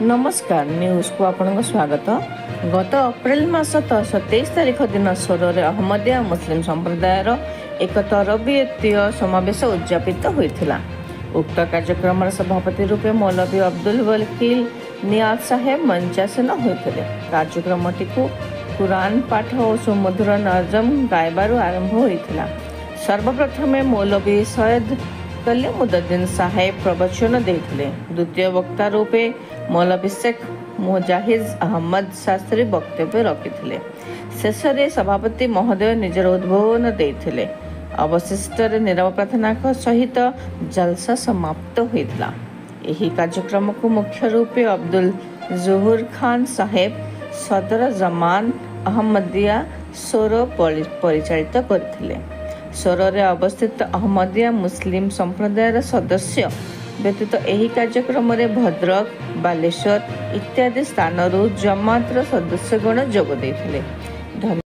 नमस्कार न्यूज को आपन स्वागत। गत अप्रैल मास 27 तारिख दिन सोर अहमदिया मुस्लिम संप्रदायर एक तरबियतीय समावेश उद्यापित होता। उक्त कार्यक्रम सभापति रूपे मौलवी अब्दुल वकील नियाज साहेब मंचासीन होते। कार्यक्रम को कुरान पाठ और सुमधुर नजम गायबार आरंभ होता। सर्वप्रथमे मौलवी सैयद कलीमुद्दीन साहेब प्रवचन देते। द्वितीय वक्ता रूपे मौलवी शेख मुजाहिद अहमद शास्त्री वक्तव्य रखिते। शेष सभापति महोदय निजर उद्बोधन देते। अवशिष्ट नीरव प्रार्थना सहित जलसा समाप्त होता। यह कार्यक्रम को मुख्य रूपे अब्दुल जुहूर खान साहेब सदर जमान अहमदिया सोर परिचालित करथिले। सोरे अवस्थित अहमदिया मुस्लिम संप्रदायर सदस्य व्यतीत यह कार्यक्रम भद्रक बालेश्वर इत्यादि स्थान जमातर सदस्यगण जोग देथिले।